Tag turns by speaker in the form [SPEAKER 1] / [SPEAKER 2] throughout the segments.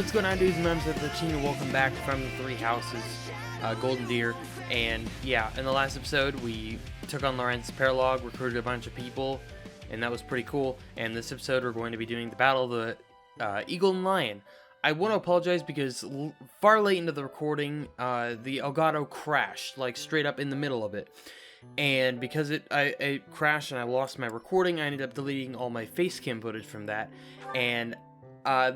[SPEAKER 1] What's going on, dudes and mums? It's the team. Welcome back from the Three Houses, Golden Deer. And yeah, in the last episode, we took on Lawrence Paralog, recruited a bunch of people, and that was pretty cool. And this episode, we're going to be doing the Battle of the Eagle and Lion. I want to apologize because far late into the recording, the Elgato crashed, like straight up in the middle of it. And because it crashed and I lost my recording, I ended up deleting all my face cam footage from that. And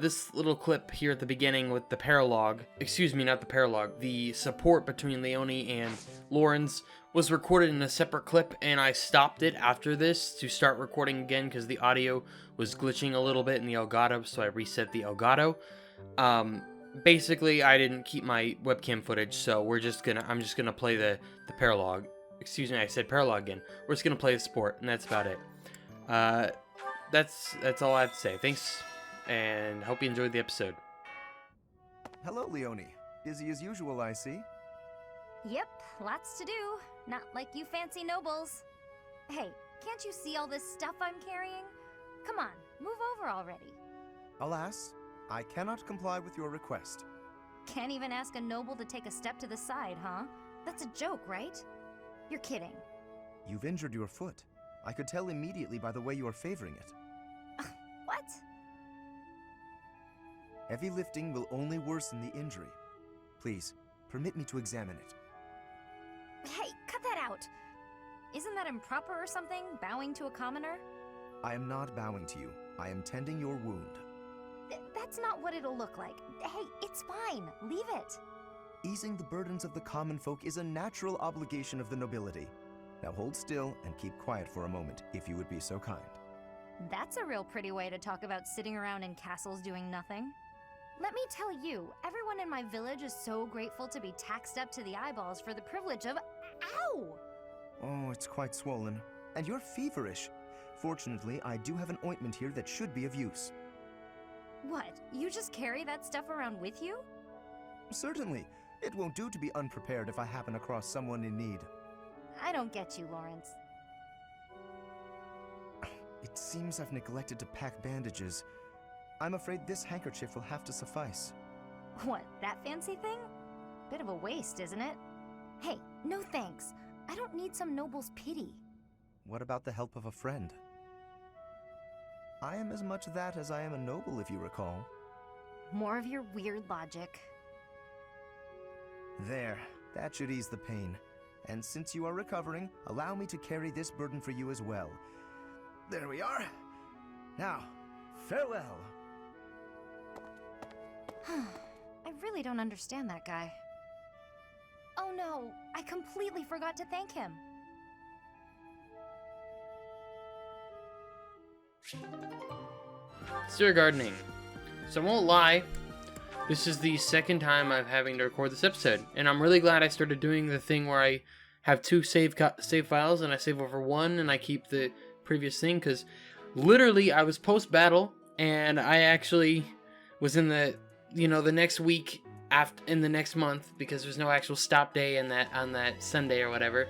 [SPEAKER 1] this little clip here at the beginning with the paralog, excuse me, not the paralog, the support between Leone and Lawrence was recorded in a separate clip, and I stopped it after this to start recording again because the audio was glitching a little bit in the Elgato, so I reset the Elgato. Basically, I didn't keep my webcam footage, so I'm just gonna play the paralog. Excuse me, I said paralog again. We're just gonna play the sport, and that's about it. That's all I have to say. Thanks, and hope you enjoyed the episode.
[SPEAKER 2] Hello, Leone. Busy as usual, I see.
[SPEAKER 3] Yep, lots to do. Not like you fancy nobles. Hey, can't you see all this stuff I'm carrying? Come on, move over already.
[SPEAKER 2] Alas, I cannot comply with your request.
[SPEAKER 3] Can't even ask a noble to take a step to the side, huh? That's a joke, right? You're kidding.
[SPEAKER 2] You've injured your foot. I could tell immediately by the way you are favoring it.
[SPEAKER 3] What?
[SPEAKER 2] Heavy lifting will only worsen the injury. Please, permit me to examine it.
[SPEAKER 3] Hey, cut that out! Isn't that improper or something, bowing to a commoner?
[SPEAKER 2] I am not bowing to you. I am tending your wound.
[SPEAKER 3] That's not what it'll look like. Hey, it's fine. Leave it.
[SPEAKER 2] Easing the burdens of the common folk is a natural obligation of the nobility. Now hold still and keep quiet for a moment, if you would be so kind.
[SPEAKER 3] That's a real pretty way to talk about sitting around in castles doing nothing. Let me tell you, everyone in my village is so grateful to be taxed up to the eyeballs for the privilege of... Ow!
[SPEAKER 2] Oh, it's quite swollen. And you're feverish. Fortunately, I do have an ointment here that should be of use.
[SPEAKER 3] What? You just carry that stuff around with you?
[SPEAKER 2] Certainly. It won't do to be unprepared if I happen across someone in need.
[SPEAKER 3] I don't get you, Lawrence.
[SPEAKER 2] It seems I've neglected to pack bandages. I'm afraid this handkerchief will have to suffice.
[SPEAKER 3] What, that fancy thing? Bit of a waste, isn't it? Hey, no thanks. I don't need some noble's pity.
[SPEAKER 2] What about the help of a friend? I am as much that as I am a noble, if you recall.
[SPEAKER 3] More of your weird logic.
[SPEAKER 2] There, that should ease the pain. And since you are recovering, allow me to carry this burden for you as well. There we are. Now, farewell.
[SPEAKER 3] I really don't understand that guy. Oh no, I completely forgot to thank him.
[SPEAKER 1] Still gardening. So I won't lie, this is the second time I'm having to record this episode, and I'm really glad I started doing the thing where I have two save files, and I save over one, and I keep the previous thing, because literally I was post-battle, and I actually was in the, the next week, in the next month, because there's no actual stop day on that Sunday or whatever,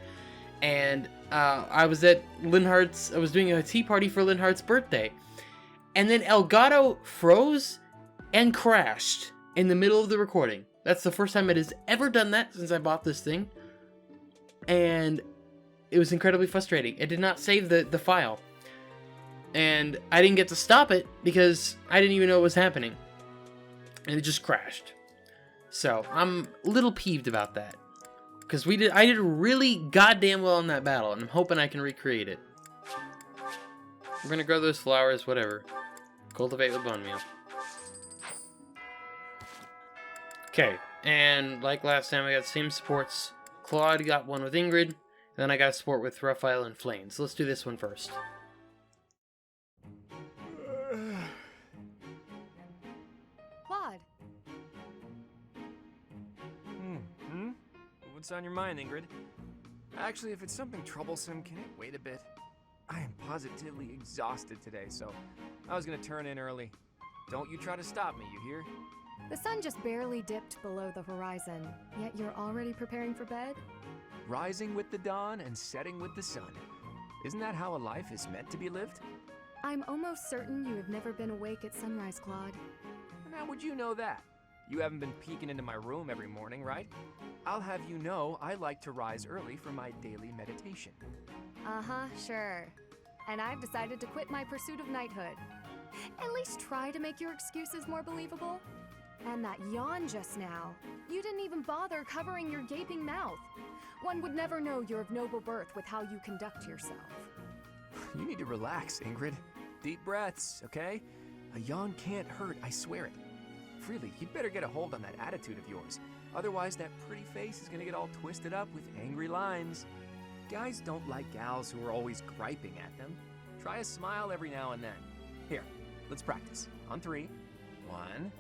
[SPEAKER 1] and I was at Linhart's, I was doing a tea party for Linhart's birthday, and then Elgato froze and crashed in the middle of the recording. That's the first time it has ever done that since I bought this thing. And it was incredibly frustrating. It did not save the file. And I didn't get to stop it because I didn't even know what was happening. And it just crashed. So I'm a little peeved about that. Because I did really goddamn well in that battle, and I'm hoping I can recreate it. We're gonna grow those flowers, whatever. Cultivate with bone meal. Okay, and like last time, I got the same supports. Claude got one with Ingrid, and then I got a support with Raphael and Flame. So let's do this one first.
[SPEAKER 4] Claude.
[SPEAKER 5] What's on your mind, Ingrid? Actually, if it's something troublesome, can it wait a bit? I am positively exhausted today, so I was gonna turn in early. Don't you try to stop me, you hear?
[SPEAKER 4] The sun just barely dipped below the horizon, yet you're already preparing for bed?
[SPEAKER 5] Rising with the dawn and setting with the sun. Isn't that how a life is meant to be lived?
[SPEAKER 4] I'm almost certain you have never been awake at sunrise, Claude.
[SPEAKER 5] And how would you know that? You haven't been peeking into my room every morning, right? I'll have you know I like to rise early for my daily meditation.
[SPEAKER 4] Uh-huh, sure. And I've decided to quit my pursuit of knighthood. At least try to make your excuses more believable. And that yawn just now. You didn't even bother covering your gaping mouth. One would never know you're of noble birth with how you conduct yourself.
[SPEAKER 5] You need to relax, Ingrid. Deep breaths, okay? A yawn can't hurt, I swear it. Freely, you'd better get a hold on that attitude of yours. Otherwise, that pretty face is gonna get all twisted up with angry lines. Guys don't like gals who are always griping at them. Try a smile every now and then. Here, let's practice. On 3. 1,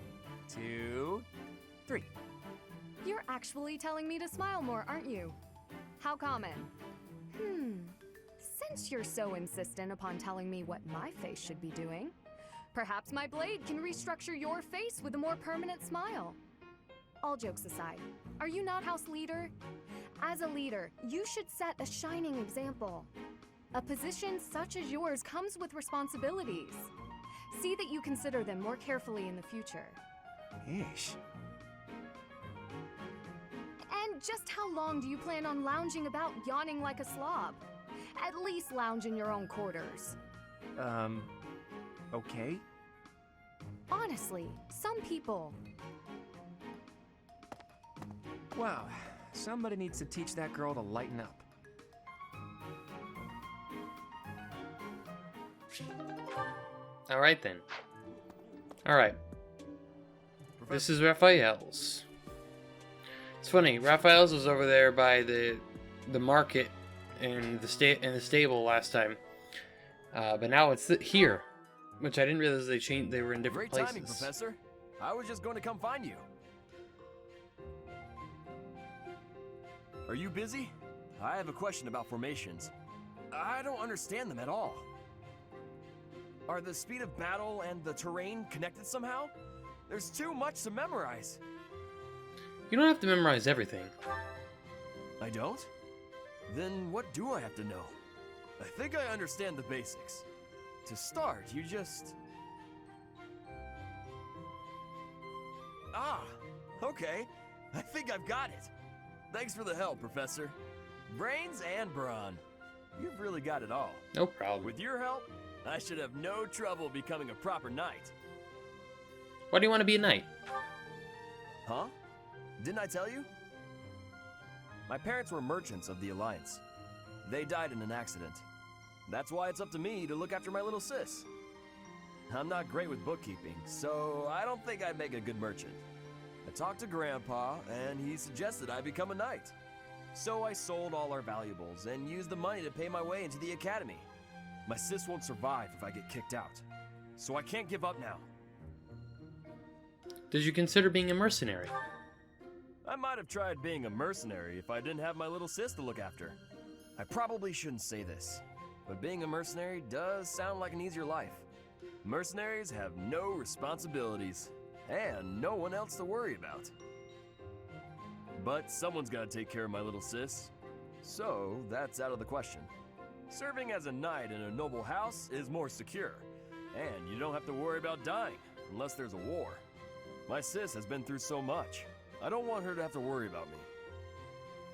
[SPEAKER 5] 2, 3.
[SPEAKER 4] You're actually telling me to smile more, aren't you? How common? Since you're so insistent upon telling me what my face should be doing, perhaps my blade can restructure your face with a more permanent smile. All jokes aside, are you not house leader? As a leader, you should set a shining example. A position such as yours comes with responsibilities. See that you consider them more carefully in the future.
[SPEAKER 5] Yeesh.
[SPEAKER 4] And just how long do you plan on lounging about yawning like a slob? At least lounge in your own quarters.
[SPEAKER 5] Okay.
[SPEAKER 4] Honestly, some people.
[SPEAKER 5] Wow, somebody needs to teach that girl to lighten up.
[SPEAKER 1] Alright then. Alright. This is Raphael's. It's funny, Raphael's was over there by the market and the stable last time. But now it's here. Which I didn't realize they were in different
[SPEAKER 6] Great
[SPEAKER 1] places.
[SPEAKER 6] timing, Professor. I was just going to come find you. Are you busy? I have a question about formations. I don't understand them at all. Are the speed of battle and the terrain connected somehow? There's too much to memorize.
[SPEAKER 1] You don't have to memorize everything.
[SPEAKER 6] I don't? Then what do I have to know? I think I understand the basics. To start, you just... Ah, okay. I think I've got it. Thanks for the help, Professor. Brains and brawn. You've really got it all.
[SPEAKER 1] No problem.
[SPEAKER 6] With your help, I should have no trouble becoming a proper knight.
[SPEAKER 1] Why do you want to be a knight?
[SPEAKER 6] Huh? Didn't I tell you? My parents were merchants of the Alliance. They died in an accident. That's why it's up to me to look after my little sis. I'm not great with bookkeeping, so I don't think I'd make a good merchant. I talked to Grandpa, and he suggested I become a knight. So I sold all our valuables and used the money to pay my way into the academy. My sis won't survive if I get kicked out, so I can't give up now.
[SPEAKER 1] Did you consider being a mercenary?
[SPEAKER 6] I might have tried being a mercenary if I didn't have my little sis to look after. I probably shouldn't say this, but being a mercenary does sound like an easier life. Mercenaries have no responsibilities, and no one else to worry about. But someone's got to take care of my little sis, so that's out of the question. Serving as a knight in a noble house is more secure, and you don't have to worry about dying unless there's a war. My sis has been through so much. I don't want her to have to worry about me.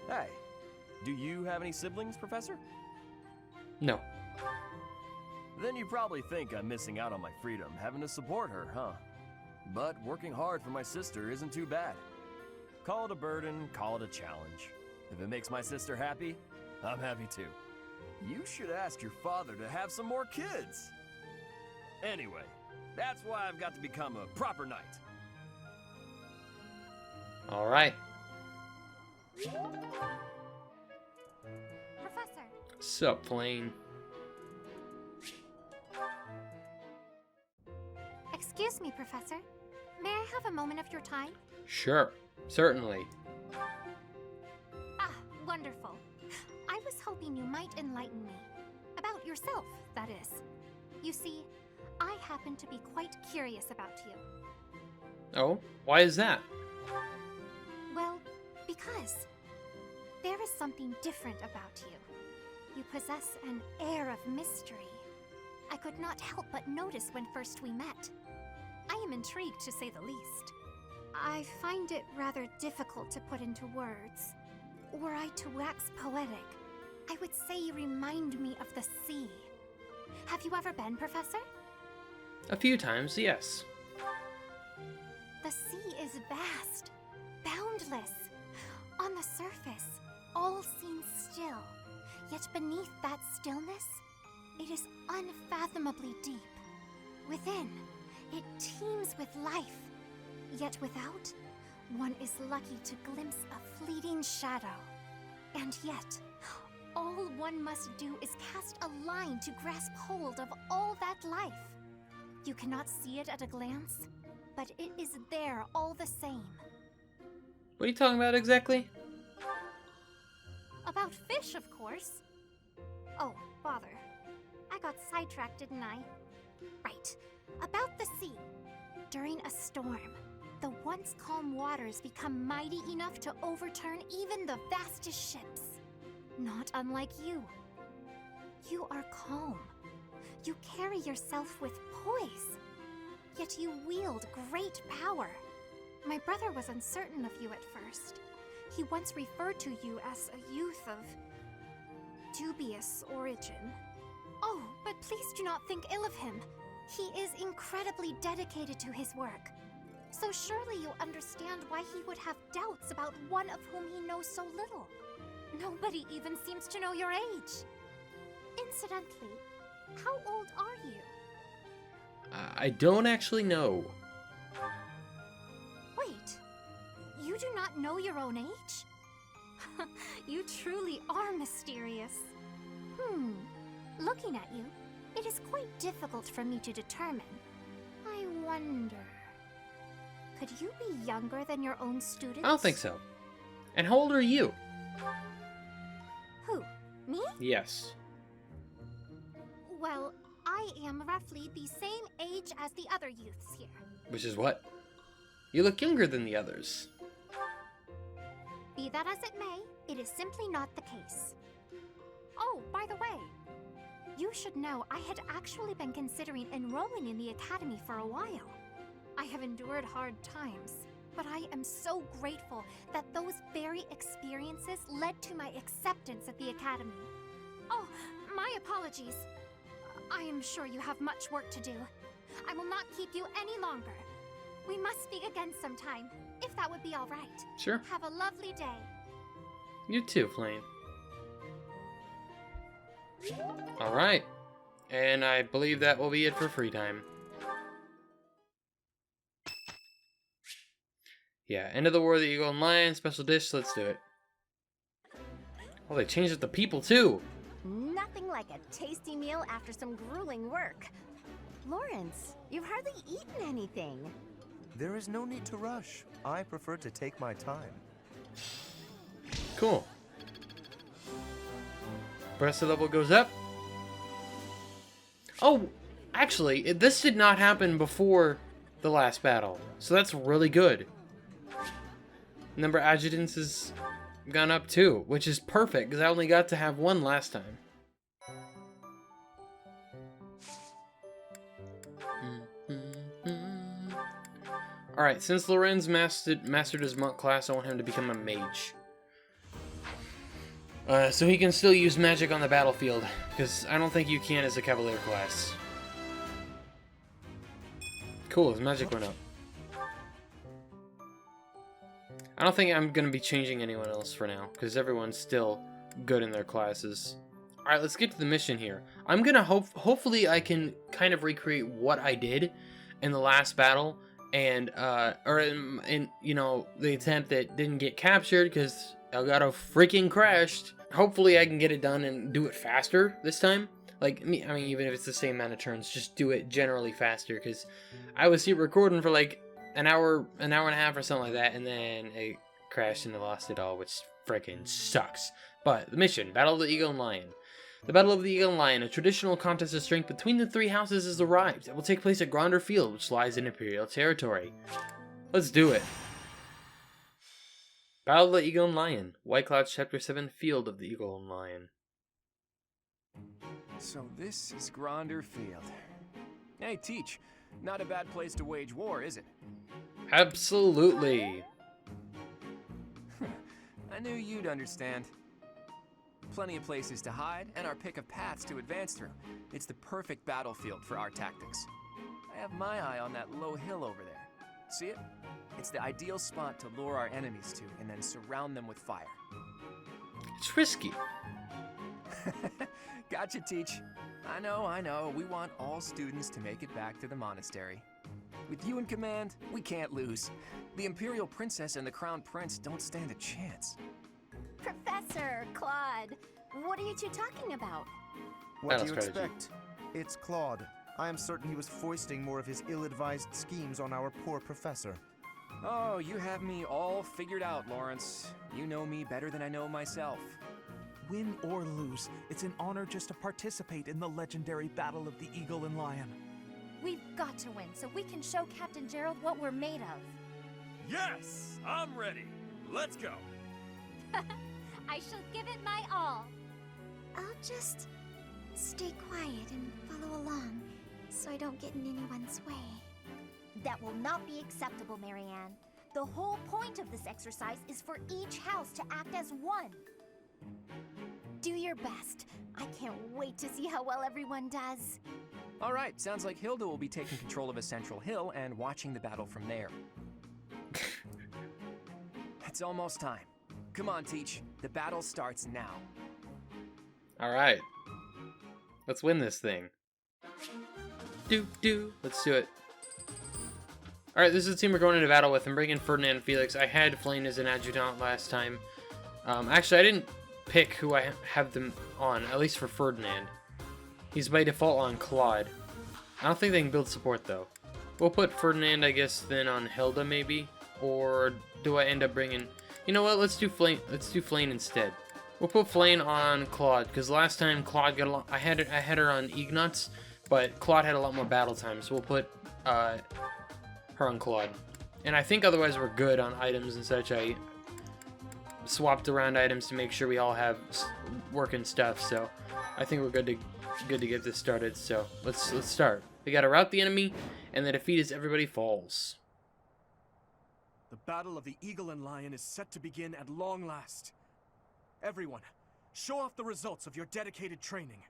[SPEAKER 6] Hey, do you have any siblings, Professor?
[SPEAKER 1] No.
[SPEAKER 6] Then you probably think I'm missing out on my freedom, having to support her, huh? But working hard for my sister isn't too bad. Call it a burden, call it a challenge. If it makes my sister happy, I'm happy too. You should ask your father to have some more kids. Anyway, that's why I've got to become a proper knight.
[SPEAKER 1] Alright.
[SPEAKER 3] Professor,
[SPEAKER 1] Sup, Flame?
[SPEAKER 3] excuse me, Professor. May I have a moment of your time?
[SPEAKER 1] Sure. Certainly.
[SPEAKER 3] Ah, wonderful. I was hoping you might enlighten me. About yourself, that is. You see, I happen to be quite curious about you.
[SPEAKER 1] Oh? Why is that?
[SPEAKER 3] Well, because there is something different about you. You possess an air of mystery. I could not help but notice when first we met. I am intrigued, to say the least.
[SPEAKER 7] I find it rather difficult to put into words. Were I to wax poetic, I would say you remind me of the sea. Have you ever been, Professor?
[SPEAKER 1] A few times, yes.
[SPEAKER 7] The sea is vast, boundless. On the surface, all seems still. Yet beneath that stillness, it is unfathomably deep. Within, it teems with life. Yet without, one is lucky to glimpse a fleeting shadow. And yet, all one must do is cast a line to grasp hold of all that life. You cannot see it at a glance, but it is there all the same.
[SPEAKER 1] What are you talking about exactly?
[SPEAKER 7] About fish, of course. Oh, bother. I got sidetracked, didn't I? Right. About the sea. During a storm, the once calm waters become mighty enough to overturn even the vastest ships. Not unlike you. You are calm. You carry yourself with poise. Yet you wield great power. My brother was uncertain of you at first. He once referred to you as a youth of dubious origin. Oh, but please do not think ill of him. He is incredibly dedicated to his work. So surely you understand why he would have doubts about one of whom he knows so little. Nobody even seems to know your age. Incidentally, how old are you?
[SPEAKER 1] I don't actually know.
[SPEAKER 7] Wait, you do not know your own age? You truly are mysterious. Looking at you, it is quite difficult for me to determine. I wonder... Could you be younger than your own students?
[SPEAKER 1] I don't think so. And how old are you?
[SPEAKER 7] Who? Me?
[SPEAKER 1] Yes.
[SPEAKER 7] Well, I am roughly the same age as the other youths here.
[SPEAKER 1] Which is what? You look younger than the others.
[SPEAKER 7] Be that as it may, it is simply not the case. Oh, by the way, you should know I had actually been considering enrolling in the academy for a while. I have endured hard times, but I am so grateful that those very experiences led to my acceptance at the academy. Oh, my apologies. I am sure you have much work to do. I will not keep you any longer. We must speak again sometime, if that would be all right.
[SPEAKER 1] Sure.
[SPEAKER 7] Have a lovely day.
[SPEAKER 1] You too, Flame. Alright. And I believe that will be it for free time. Yeah, End of the War of the Eagle and Lion, special dish, let's do it. Oh, they changed up the people too!
[SPEAKER 8] Nothing like a tasty meal after some grueling work. Lawrence, you've hardly eaten anything.
[SPEAKER 2] There is no need to rush. I prefer to take my time.
[SPEAKER 1] Cool. Breast level goes up. Oh, actually, this did not happen before the last battle, so that's really good. Number of adjutants has gone up too, which is perfect because I only got to have one last time. Alright, since Lorenz mastered his monk class, I want him to become a mage. So he can still use magic on the battlefield, because I don't think you can as a cavalier class. Cool, his magic went up. I don't think I'm going to be changing anyone else for now, because everyone's still good in their classes. Alright, let's get to the mission here. I'm going to hopefully I can kind of recreate what I did in the last battle, and, or in you know, the attempt that didn't get captured, because Elgato freaking crashed. Hopefully I can get it done and do it faster this time. Like, I mean, even if it's the same amount of turns, just do it generally faster, because I was here recording for like an hour and a half or something like that, and then it crashed and I lost it all, which freaking sucks. But the mission, Battle of the Eagle and Lion. The Battle of the Eagle and Lion, a traditional contest of strength between the three houses, has arrived. It will take place at Gronder Field, which lies in Imperial territory. Let's do it. Battle of the Eagle and Lion. White Clouds Chapter 7, Field of the Eagle and Lion.
[SPEAKER 5] So this is Gronder Field. Hey, Teach. Not a bad place to wage war, is it?
[SPEAKER 1] Absolutely.
[SPEAKER 5] I knew you'd understand. Plenty of places to hide, and our pick of paths to advance through. It's the perfect battlefield for our tactics. I have my eye on that low hill over there. See it? It's the ideal spot to lure our enemies to, and then surround them with fire.
[SPEAKER 1] It's risky.
[SPEAKER 5] Gotcha, Teach. I know. We want all students to make it back to the monastery. With you in command, we can't lose. The Imperial Princess and the Crown Prince don't stand a chance.
[SPEAKER 8] Professor, Claude, what are you two talking about?
[SPEAKER 2] What
[SPEAKER 1] Battle
[SPEAKER 2] do you
[SPEAKER 1] strategy.
[SPEAKER 2] expect? It's Claude. I am certain he was foisting more of his ill-advised schemes on our poor professor.
[SPEAKER 5] Oh, you have me all figured out, Lawrence. You know me better than I know myself.
[SPEAKER 9] Win or lose, it's an honor just to participate in the legendary Battle of the Eagle and Lion.
[SPEAKER 3] We've got to win so we can show Captain Gerald what we're made of.
[SPEAKER 6] Yes, I'm ready. Let's go.
[SPEAKER 7] I shall give it my all. I'll just stay quiet and follow along so I don't get in anyone's way.
[SPEAKER 8] That will not be acceptable, Marianne. The whole point of this exercise is for each house to act as one. Do your best. I can't wait to see how well everyone does.
[SPEAKER 5] All right, sounds like Hilda will be taking control of a central hill and watching the battle from there. It's almost time. Come on, Teach. The battle starts now.
[SPEAKER 1] All right. Let's win this thing. Let's do it. All right, this is the team we're going into battle with. I'm bringing Ferdinand and Felix. I had Flame as an adjutant last time. Actually, I didn't pick who I have them on, at least for Ferdinand. He's by default on Claude. I don't think they can build support, though. We'll put Ferdinand, I guess, then on Hilda, maybe? Or do I end up bringing... You know what, let's do Flame instead. We'll put Flame on Claude, because last time Claude got a lot... I had her on Ignatz, but Claude had a lot more battle time, so we'll put her on Claude. And I think otherwise we're good on items and such. I swapped around items to make sure we all have working stuff, so I think we're good to get this started. So let's start. We gotta rout the enemy, and the defeat is everybody falls.
[SPEAKER 9] The Battle of the Eagle and Lion is set to begin at long last. Everyone, show off the results of your dedicated training.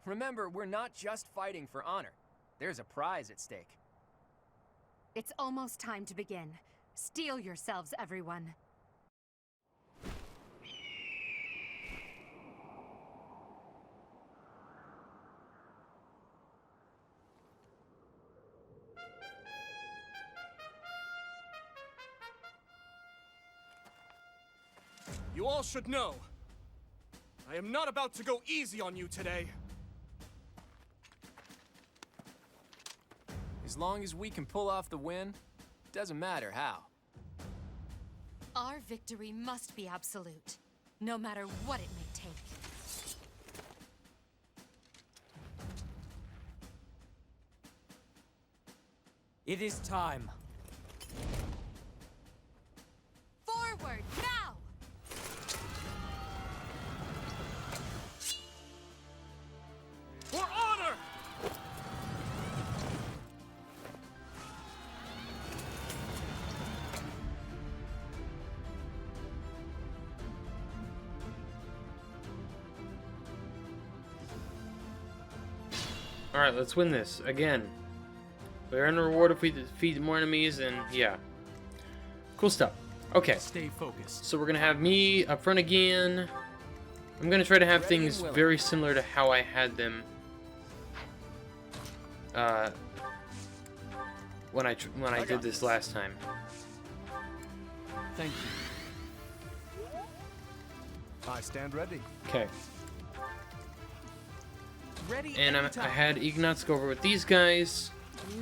[SPEAKER 5] Remember, we're not just fighting for honor. There's a prize at stake.
[SPEAKER 4] It's almost time to begin. Steel yourselves, everyone.
[SPEAKER 9] You all should know, I am not about to go easy on you today.
[SPEAKER 5] As long as we can pull off the win, doesn't matter how.
[SPEAKER 4] Our victory must be absolute, no matter what it may take.
[SPEAKER 10] It is time.
[SPEAKER 4] Forward, now!
[SPEAKER 9] For honor!
[SPEAKER 1] Alright, let's win this. Again. We earn a reward if we defeat more enemies, and yeah. Cool stuff. Okay.
[SPEAKER 9] Stay focused.
[SPEAKER 1] So we're going to have me up front again. I'm going to try to have things very similar to how I had them when I did this last time.
[SPEAKER 9] Thank you.
[SPEAKER 2] I stand ready.
[SPEAKER 1] Okay.
[SPEAKER 9] Ready
[SPEAKER 1] And I
[SPEAKER 9] anytime.
[SPEAKER 1] had Ignatz go over with these guys.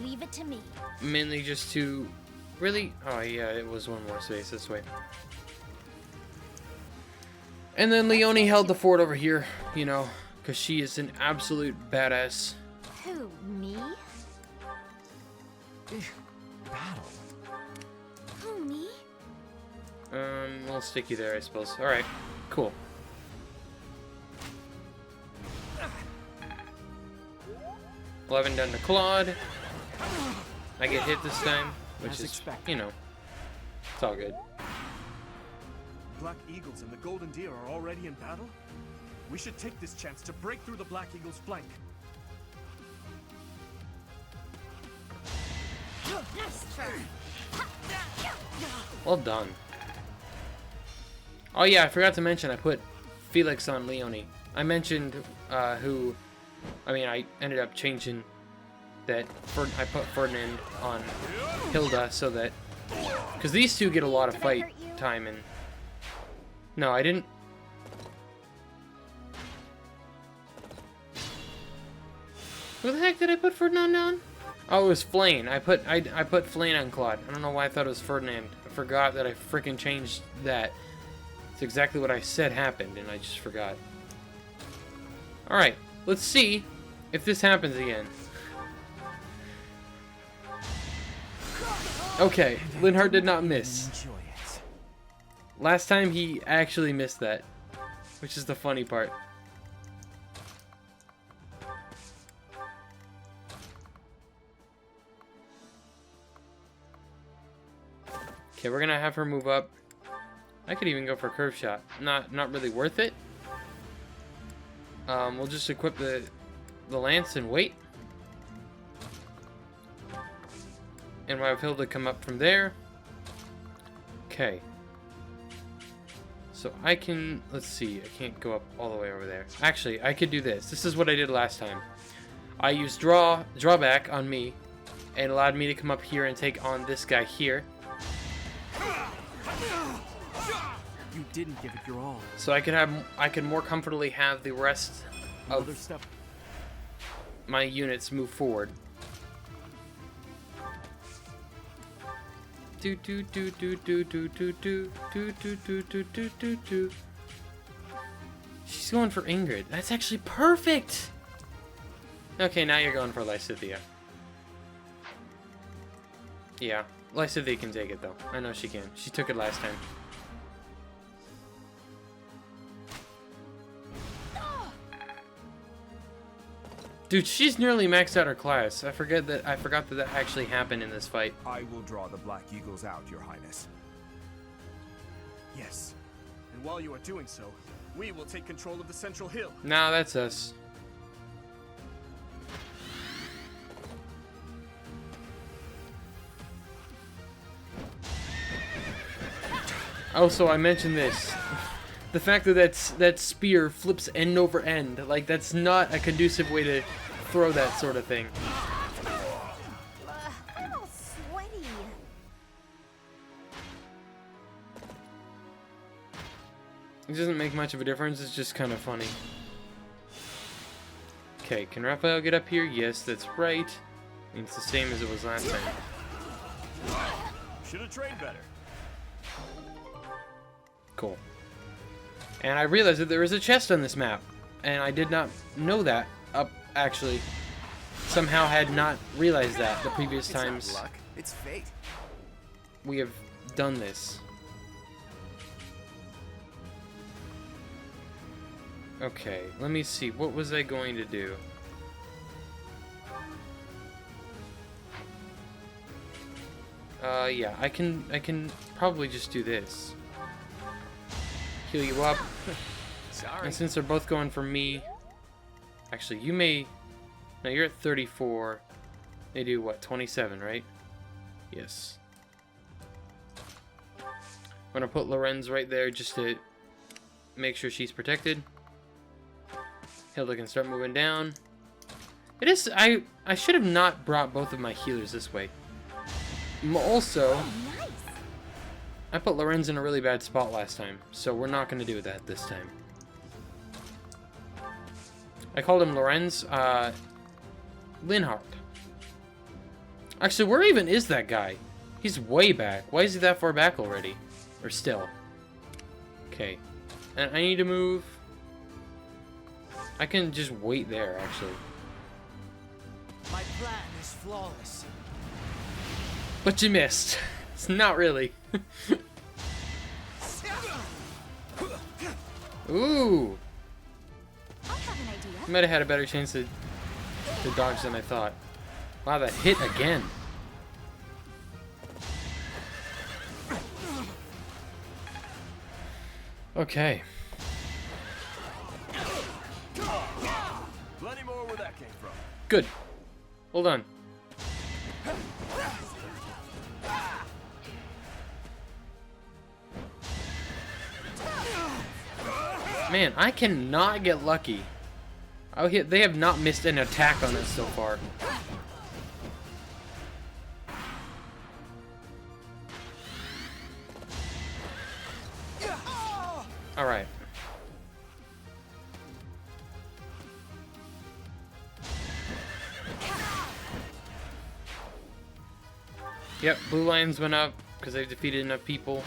[SPEAKER 8] Leave it to me.
[SPEAKER 1] Mainly just to... Really? Oh yeah, it was one more space this way. And then Leone held the fort over here, you know, because she is an absolute badass.
[SPEAKER 8] Who, me?
[SPEAKER 5] Battle.
[SPEAKER 8] Who, me?
[SPEAKER 1] We'll stick you there, I suppose. Alright, cool. $11 down to Claude. I get hit this time. which
[SPEAKER 9] As
[SPEAKER 1] is,
[SPEAKER 9] expected.
[SPEAKER 1] you know, it's all good.
[SPEAKER 9] Black Eagles and the Golden Deer are already in battle? We should take this chance to break through the Black Eagle's flank.
[SPEAKER 1] Well done. Oh yeah, I forgot to mention I put Felix on Leonie. I mentioned I ended up changing that. I put Ferdinand on Hilda so that, because these two get a lot of fight time, and no, I didn't. Who the heck did I put Ferdinand on? Oh, it was Flane. I put Flane on Claude. I don't know why I thought it was Ferdinand. I forgot that I freaking changed that. It's exactly what I said happened, and I just forgot. Alright, let's see if this happens again. Okay, Linhardt did not miss. Last time he actually missed that, which is the funny part. Okay, we're gonna have her move up. I could even go for curve shot. Not really worth it. We'll just equip the lance and wait. And we'll have Hilda come up from there. Okay. So I can, let's see, I can't go up all the way over there. Actually, I could do this. This is what I did last time. I used drawback on me, and allowed me to come up here and take on this guy here.
[SPEAKER 9] You didn't give it your all.
[SPEAKER 1] So I could more comfortably have the rest of my units move forward. Do do do do do do do do do do do do do do do. She's going for Ingrid. That's actually perfect. Okay, now you're going for Lysithea. Yeah, Lysithea can take it though. I know she can. She took it last time. Dude, she's nearly maxed out her class. I forgot that that actually happened in this fight.
[SPEAKER 2] I will draw the Black Eagles out, Your Highness.
[SPEAKER 9] Yes. And while you are doing so, we will take control of the central hill.
[SPEAKER 1] Nah, that's us. Also, I mentioned this. The fact that that spear flips end over end, like that's not a conducive way to throw that sort of thing.
[SPEAKER 8] I'm all sweaty.
[SPEAKER 1] It doesn't make much of a difference, it's just kind of funny. Okay, can Raphael get up here? Yes, that's right. I mean, it's the same as it was last time.
[SPEAKER 6] Should have trained better.
[SPEAKER 1] Cool. And I realized that there is a chest on this map, and I did not know that. Actually, somehow had not realized that the previous times
[SPEAKER 5] It's not luck, it's fate.
[SPEAKER 1] we have done this. Okay, let me see. What was I going to do? Yeah, I can probably just do this. Heal you up.
[SPEAKER 5] Sorry.
[SPEAKER 1] And since they're both going for me, actually, you may. No, you're at 34. They do what? 27, right? Yes. I'm gonna put Lorenz right there just to make sure she's protected. Hilda can start moving down. It is. I should have not brought both of my healers this way. Also, I put Lorenz in a really bad spot last time, so we're not going to do that this time. I called him Lorenz, Linhardt. Actually, where even is that guy? He's way back. Why is he that far back already? Or still? Okay. And I need to move. I can just wait there, actually.
[SPEAKER 10] My plan is flawless.
[SPEAKER 1] But you missed. It's not really. Ooh.
[SPEAKER 3] I have an idea.
[SPEAKER 1] I might have had a better chance to dodge than I thought. Wow, that hit again. Okay.
[SPEAKER 6] Plenty more where that came from.
[SPEAKER 1] Good. Well done. Man, I cannot get lucky. They have not missed an attack on us so far. Alright. Yep, blue lions went up because they've defeated enough people.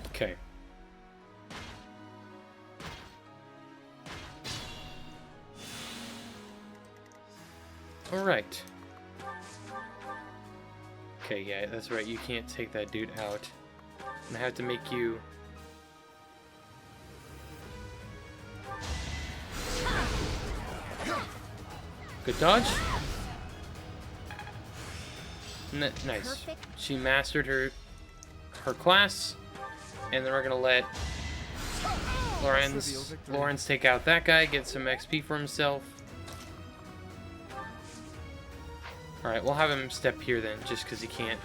[SPEAKER 1] Okay. Alright. Okay, yeah, that's right. You can't take that dude out. And I have to make you... Good dodge. Nice.
[SPEAKER 8] Perfect.
[SPEAKER 1] She mastered her class, and then we're gonna let Lawrence take out that guy, get some XP for himself. All right, we'll have him step here then, just because he can't.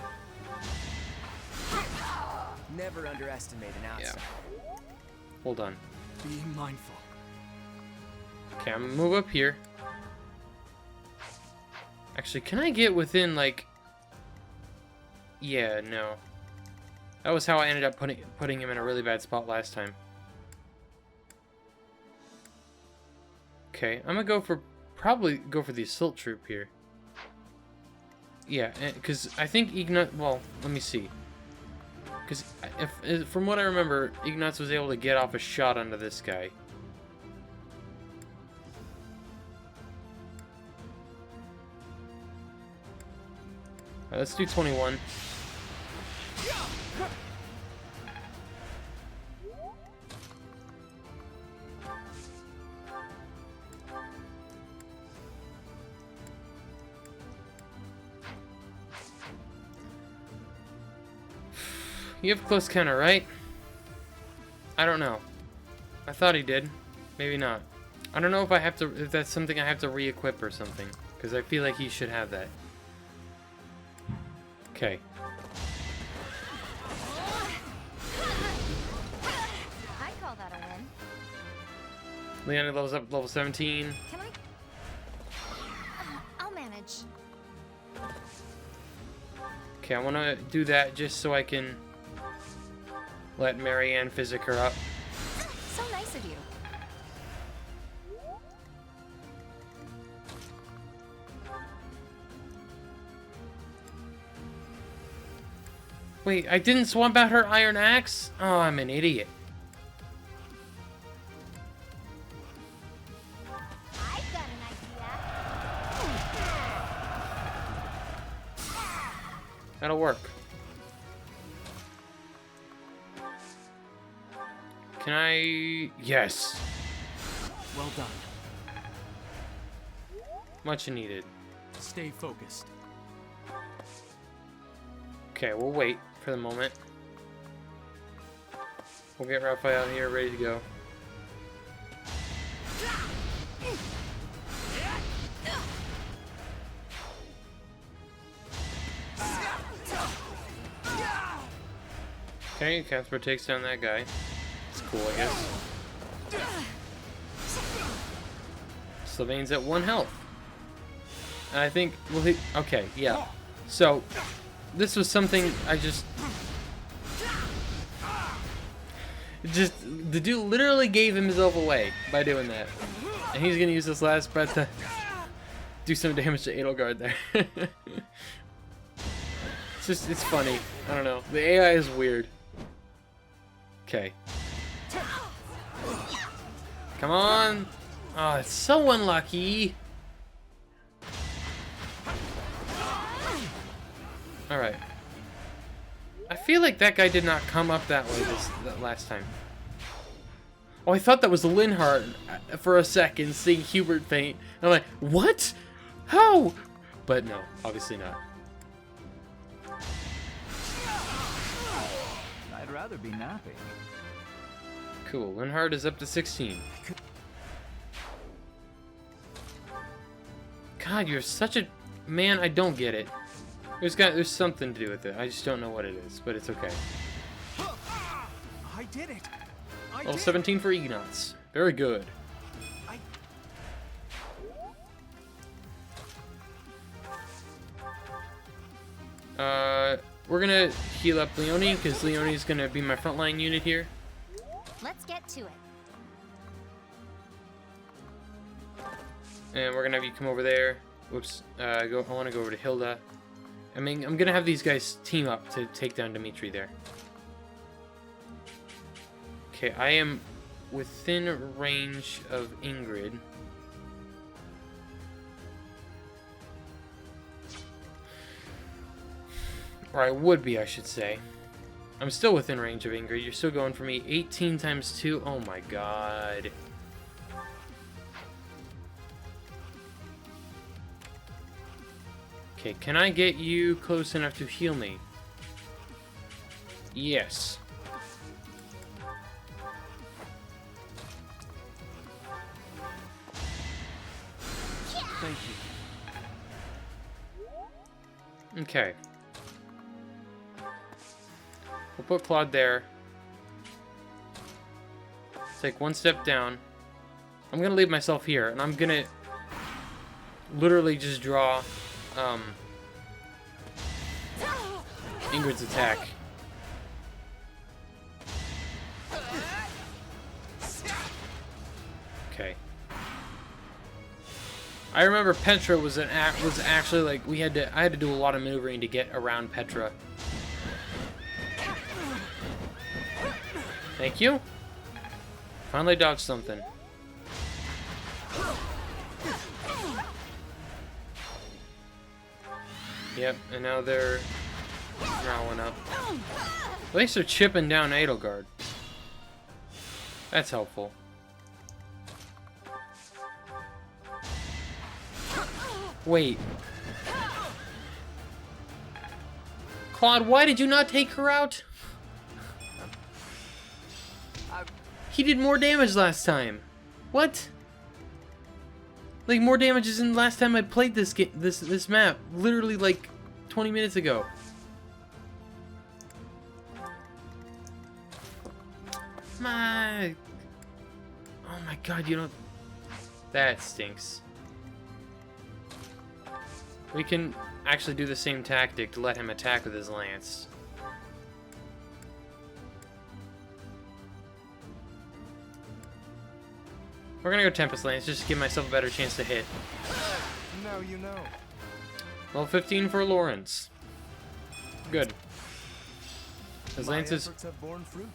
[SPEAKER 5] Never underestimate an outsider.
[SPEAKER 1] Yeah. Hold on.
[SPEAKER 9] Be mindful.
[SPEAKER 1] Okay, I'm gonna move up here. Actually, can I get within, like... Yeah, no. That was how I ended up putting him in a really bad spot last time. Okay, I'm gonna probably go for the assault troop here. Yeah, because I think Ignat... Well, let me see. Because from what I remember, Ignatz was able to get off a shot onto this guy. Let's do 21. You have close counter, right? I don't know. I thought he did. Maybe not. I don't know if that's something I have to re-equip or something. Because I feel like he should have that. Okay.
[SPEAKER 3] I call that a win.
[SPEAKER 1] Leona levels up level 17.
[SPEAKER 3] Can I? I'll manage.
[SPEAKER 1] Okay, I want to do that just so I can let Marianne physic her up.
[SPEAKER 3] So nice of you.
[SPEAKER 1] Wait, I didn't swap out her iron axe? Oh, I'm an idiot.
[SPEAKER 8] I've got an idea.
[SPEAKER 1] That'll work. Can I... Yes.
[SPEAKER 9] Well done.
[SPEAKER 1] Much needed.
[SPEAKER 9] Stay focused.
[SPEAKER 1] Okay, we'll wait for the moment. We'll get Raphael here ready to go. Okay, Casper takes down that guy. It's cool, I guess. Sylvain's at 1 health. And I think, well, okay, yeah. So, this was something I just... The dude literally gave himself away by doing that. And he's gonna use this last breath to do some damage to Edelgard there. It's funny. I don't know. The AI is weird. Okay. Come on! Oh, it's so unlucky! Alright. I feel like that guy did not come up that way that last time. Oh, I thought that was Linhardt for a second, seeing Hubert faint. I'm like, what? How? But no, obviously not.
[SPEAKER 11] rather be napping.
[SPEAKER 1] Cool. Linhard is up to 16. God, you're such a... Man, I don't get it. There's something to do with it. I just don't know what it is, but it's okay.
[SPEAKER 9] I did it.
[SPEAKER 1] Level 17 for Ignatz. Very good. We're gonna heal up Leone, because Leone's gonna be my frontline unit here.
[SPEAKER 3] Let's get to it.
[SPEAKER 1] And we're gonna have you come over there. Whoops. I want to go over to Hilda. I mean, I'm gonna have these guys team up to take down Dimitri there. Okay, I am within range of Ingrid. Or I would be, I should say. I'm still within range of Ingrid. You're still going for me. 18 times 2. Oh my god. Okay, can I get you close enough to heal me? Yes.
[SPEAKER 9] Thank you.
[SPEAKER 1] Okay. We'll put Claude there. Take one step down. I'm gonna leave myself here, and I'm gonna literally just draw Ingrid's attack. Okay. I remember Petra was actually like I had to do a lot of maneuvering to get around Petra. Thank you. Finally dodged something. Yep, and now they're rolling up. At least they're chipping down Edelgard. That's helpful. Wait. Claude, why did you not take her out? He did more damage last time. What? Like more damage as in last time I played this game, this map, literally like 20 minutes ago. My, oh my god, you don't. That stinks. We can actually do the same tactic to let him attack with his lance. We're gonna go Tempest Lance just to give myself a better chance to hit.
[SPEAKER 2] Now you know.
[SPEAKER 1] Level 15 for Lawrence. Good. His
[SPEAKER 2] My
[SPEAKER 1] lances.
[SPEAKER 2] efforts have borne fruit.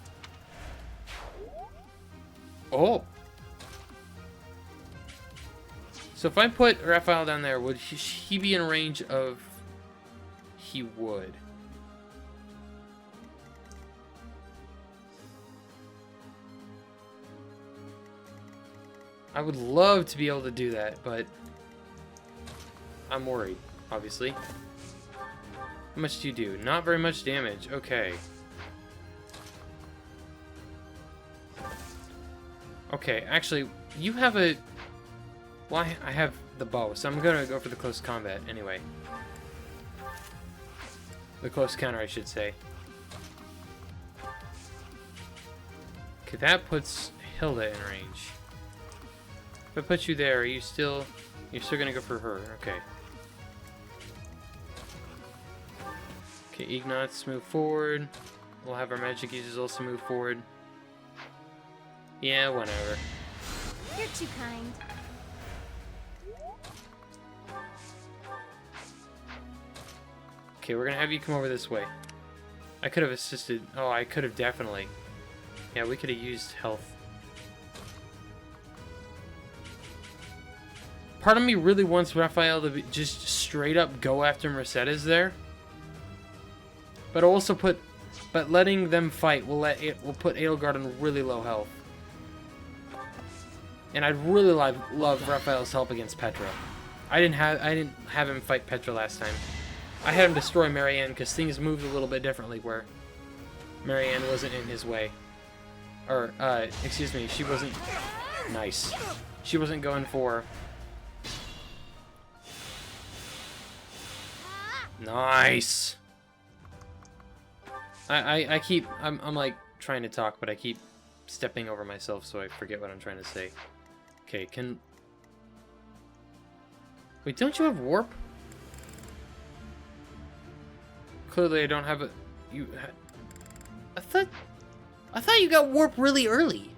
[SPEAKER 1] Oh. So if I put Raphael down there, would he be in range of? He would. I would love to be able to do that, but I'm worried, obviously. How much do you do? Not very much damage. Okay. Okay, actually, you have a... Well, I have the bow, so I'm gonna go for the close combat anyway. The close counter, I should say. Okay, that puts Hilda in range. If I put you there, you're still gonna go for her. Okay. Okay, Ignatz, move forward. We'll have our magic users also move forward. Yeah, whatever.
[SPEAKER 8] You're too kind.
[SPEAKER 1] Okay, we're gonna have you come over this way. I could have assisted. Oh, I could have definitely. Yeah, we could have used health. Part of me really wants Raphael to just straight up go after Mercedes there. But letting them fight will put Edelgard on really low health. And I'd really love Raphael's help against Petra. I didn't have him fight Petra last time. I had him destroy Marianne because things moved a little bit differently where Marianne wasn't in his way. Or, excuse me, she wasn't... Nice. She wasn't going for... Nice! I'm like trying to talk, but I keep stepping over myself so I forget what I'm trying to say. Okay, Wait, don't you have warp? Clearly I don't have a... I thought you got warp really early.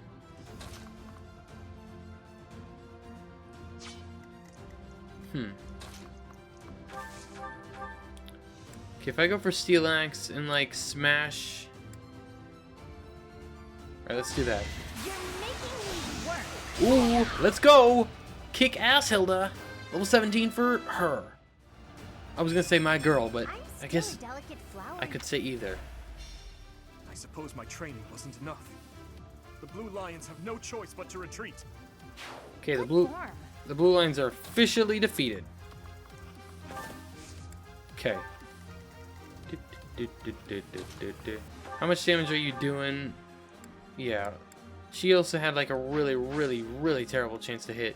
[SPEAKER 1] Okay, if I go for Steel Axe and, like, smash... Alright, let's do that.
[SPEAKER 8] You're making me work.
[SPEAKER 1] Ooh, let's go! Kick ass, Hilda! Level 17 for her. I was gonna say my girl, but I guess I could say either.
[SPEAKER 9] I suppose my training wasn't enough. The Blue Lions have no choice but to retreat.
[SPEAKER 1] Okay, the blue lions are officially defeated. Okay. How much damage are you doing? Yeah. She also had like a really, really, really terrible chance to hit.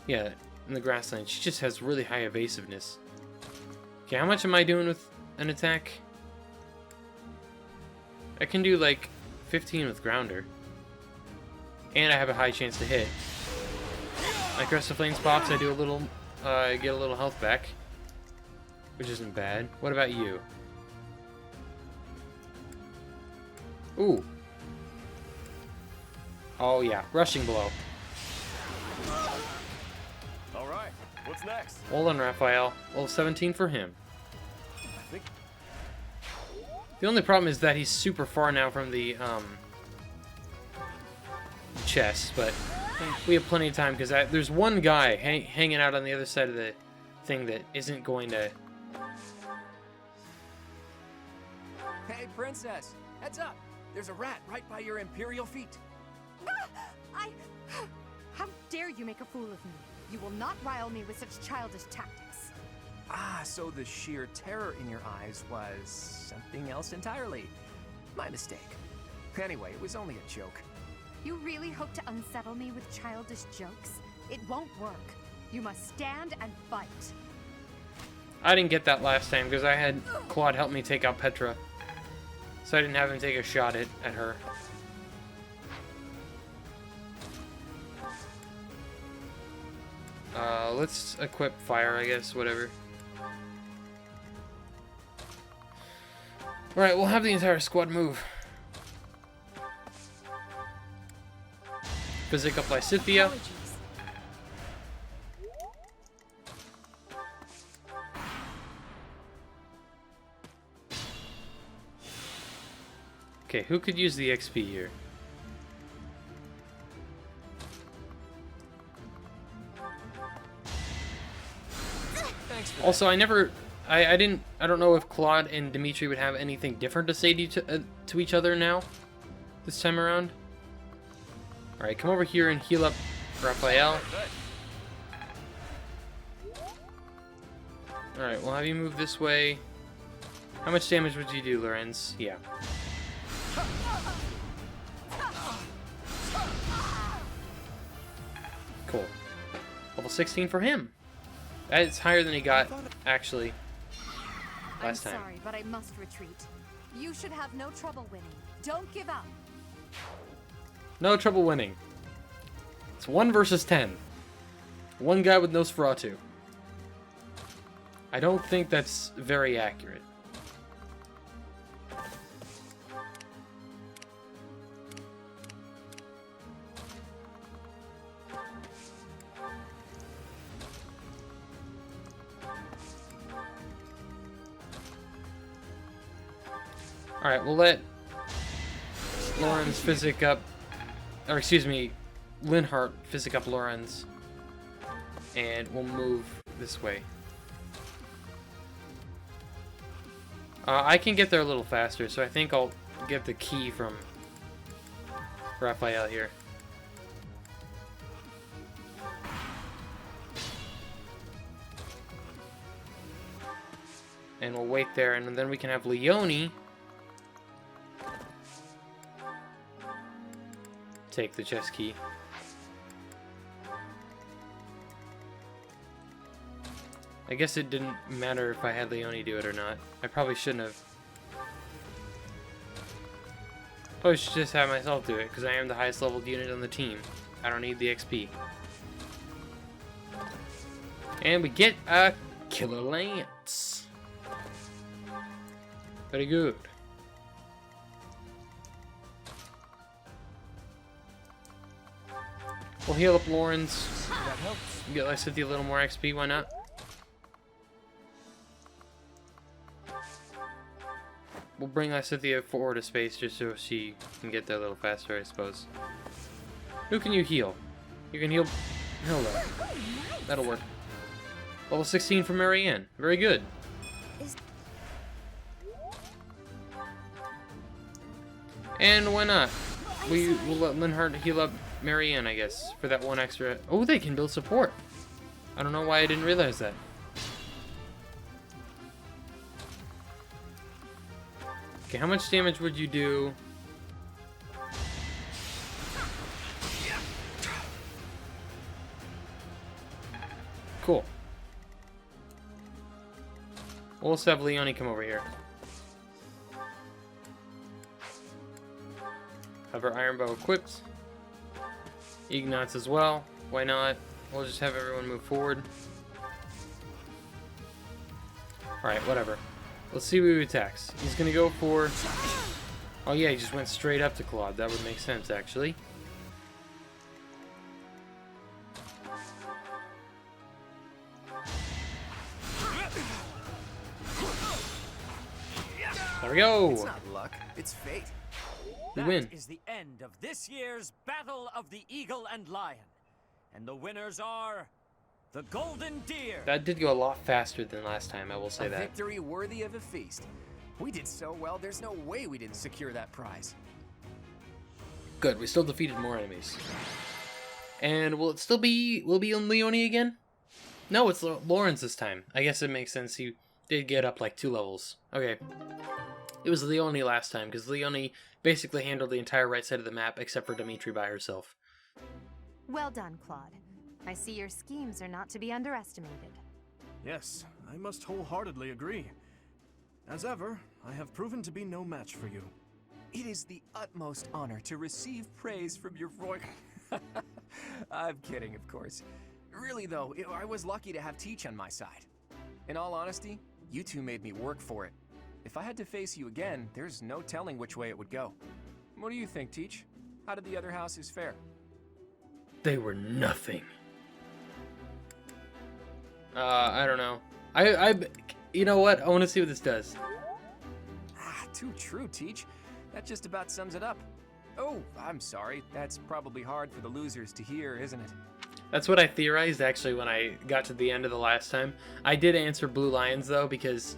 [SPEAKER 1] Yeah, in the grassland. She just has really high evasiveness. Okay, how much am I doing with an attack? I can do like 15 with Grounder. And I have a high chance to hit. My Crest of Flames pops, I do a little, get a little health back. Which isn't bad. What about you? Ooh. Oh yeah, rushing blow.
[SPEAKER 6] Alright, what's next?
[SPEAKER 1] Well done, Raphael. Well, 17 for him.
[SPEAKER 6] I think...
[SPEAKER 1] The only problem is that he's super far now from the, chest, but we have plenty of time because there's one guy hanging out on the other side of the thing that isn't going to...
[SPEAKER 5] Hey, princess, heads up. There's a rat right by your imperial feet.
[SPEAKER 4] How dare you make a fool of me? You will not rile me with such childish tactics.
[SPEAKER 5] Ah, so the sheer terror in your eyes was something else entirely. My mistake. Anyway, it was only a joke.
[SPEAKER 4] You really hope to unsettle me with childish jokes? It won't work. You must stand and fight.
[SPEAKER 1] I didn't get that last time because I had Claude help me take out Petra. So I didn't have him take a shot at her. Let's equip fire, I guess, whatever. Alright, we'll have the entire squad move. Physic up Lysithia. Okay, who could use the XP here? Also, I don't know if Claude and Dimitri would have anything different to say to each other now, this time around. Alright, come over here and heal up Raphael. Alright, we'll have you move this way. How much damage would you do, Lorenz? Yeah. Cool. Level 16 for him. That's higher than he got, actually, last time.
[SPEAKER 4] I'm sorry, but I must retreat. You should have no trouble winning. Don't give up.
[SPEAKER 1] No trouble winning. It's 1 versus 10. One guy with Nosferatu. I don't think that's very accurate. Alright, we'll let Lorenz physic up, or excuse me, Linhart physic up Lorenz, and we'll move this way. I can get there a little faster, so I think I'll get the key from Raphael here. And we'll wait there, and then we can have Leone take the chest key. I guess it didn't matter if I had Leone do it or not. I probably shouldn't have. Probably should just have myself do it, because I am the highest leveled unit on the team. I don't need the XP. And we get a Killer Lance. Very good. We'll heal up Lauren's.
[SPEAKER 10] That helps.
[SPEAKER 1] Get Lysithea a little more XP, why not? We'll bring Lysithea forward a space just so she can get there a little faster, I suppose. Who can you heal? You can heal Hilda. That'll work. Level 16 for Marianne. Very good. And why not? We'll let Linhardt heal up Marianne, I guess, for that one extra. Oh, they can build support. I don't know why I didn't realize that. Okay, how much damage would you do? Cool. We'll just have Leone come over here. Have her iron bow equipped. Ignatz as well. Why not? We'll just have everyone move forward. Alright, whatever. Let's see who he attacks. He's gonna go for... Oh yeah, he just went straight up to Claude. That would make sense, actually. There we go!
[SPEAKER 5] It's not luck, it's fate.
[SPEAKER 1] We win.
[SPEAKER 10] That is the end of this year's Battle of the Eagle and Lion. And the winners are the Golden Deer.
[SPEAKER 1] That did go a lot faster than last time, I will say
[SPEAKER 5] A
[SPEAKER 1] that.
[SPEAKER 5] victory worthy of a feast. We did so well, there's no way we didn't secure that prize.
[SPEAKER 1] Good, we still defeated more enemies. And will it still be... Will it be on Leone again? No, it's Lawrence this time. I guess it makes sense. He did get up like 2 levels. Okay. It was Leone last time, because Leone basically handled the entire right side of the map, except for Dimitri by herself.
[SPEAKER 4] Well done, Claude. I see your schemes are not to be underestimated.
[SPEAKER 9] Yes, I must wholeheartedly agree. As ever, I have proven to be no match for you.
[SPEAKER 5] It is the utmost honor to receive praise from your royal... I'm kidding, of course. Really though, I was lucky to have Teach on my side. In all honesty, you two made me work for it. If I had to face you again, there's no telling which way it would go. What do you think, Teach? How did the other houses fare?
[SPEAKER 1] They were nothing. I don't know. You know what? I want to see what this does.
[SPEAKER 5] Ah, too true, Teach. That just about sums it up. Oh, I'm sorry. That's probably hard for the losers to hear, isn't it?
[SPEAKER 1] That's what I theorized, actually, when I got to the end of the last time. I did answer Blue Lions, though, because...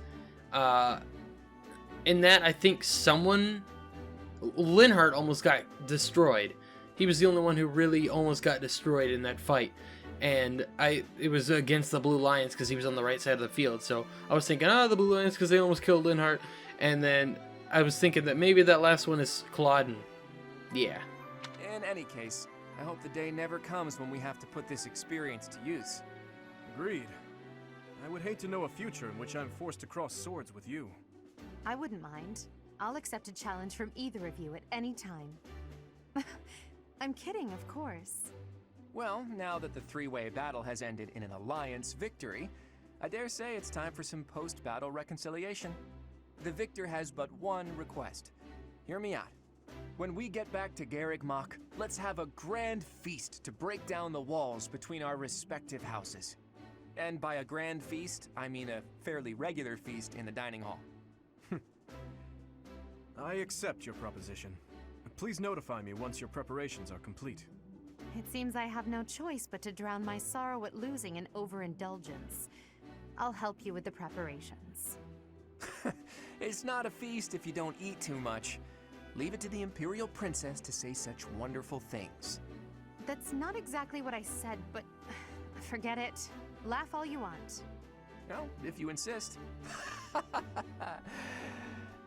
[SPEAKER 1] in that, I think someone... Linhardt almost got destroyed. He was the only one who really almost got destroyed in that fight. And it was against the Blue Lions because he was on the right side of the field. So I was thinking, the Blue Lions because they almost killed Linhardt. And then I was thinking that maybe that last one is Claude. Yeah.
[SPEAKER 5] In any case, I hope the day never comes when we have to put this experience to use.
[SPEAKER 9] Agreed. I would hate to know a future in which I'm forced to cross swords with you.
[SPEAKER 4] I wouldn't mind. I'll accept a challenge from either of you at any time. I'm kidding, of course.
[SPEAKER 5] Well, now that the three-way battle has ended in an alliance victory, I dare say it's time for some post-battle reconciliation. The victor has but one request. Hear me out. When we get back to Garreg Mach, let's have a grand feast to break down the walls between our respective houses. And by a grand feast, I mean a fairly regular feast in the dining hall.
[SPEAKER 9] I accept your proposition. Please notify me once your preparations are complete.
[SPEAKER 4] It seems I have no choice but to drown my sorrow at losing in overindulgence. I'll help you with the preparations.
[SPEAKER 5] It's not a feast if you don't eat too much. Leave it to the Imperial Princess to say such wonderful things.
[SPEAKER 4] That's not exactly what I said, but forget it. Laugh all you want.
[SPEAKER 5] Well, if you insist.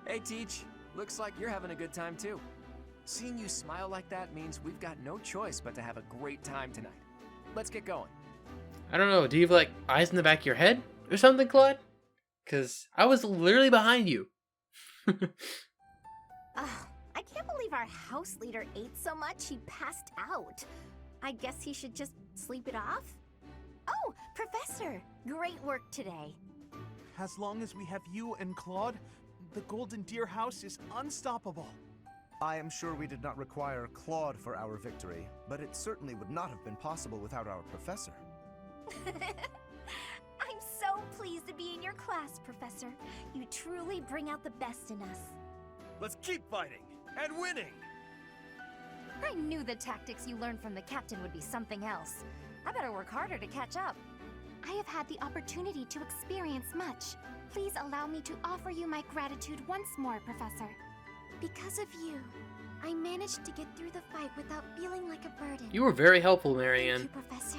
[SPEAKER 5] Hey, Teach. Looks like you're having a good time, too. Seeing you smile like that means we've got no choice but to have a great time tonight. Let's get going.
[SPEAKER 1] I don't know. Do you have like eyes in the back of your head or something, Claude? Because I was literally behind you.
[SPEAKER 8] I can't believe our house leader ate so much he passed out. I guess he should just sleep it off? Oh, Professor! Great work today.
[SPEAKER 11] As long as we have you and Claude, the Golden Deer House is unstoppable.
[SPEAKER 2] I am sure we did not require Claude for our victory, but it certainly would not have been possible without our professor.
[SPEAKER 8] I'm so pleased to be in your class, Professor. You truly bring out the best in us.
[SPEAKER 6] Let's keep fighting and winning!
[SPEAKER 3] I knew the tactics you learned from the captain would be something else. I better work harder to catch up.
[SPEAKER 7] I have had the opportunity to experience much. Please allow me to offer you my gratitude once more, Professor. Because of you, I managed to get through the fight without feeling like a burden.
[SPEAKER 1] You were very helpful,
[SPEAKER 7] Thank
[SPEAKER 1] Marianne.
[SPEAKER 7] you, Professor.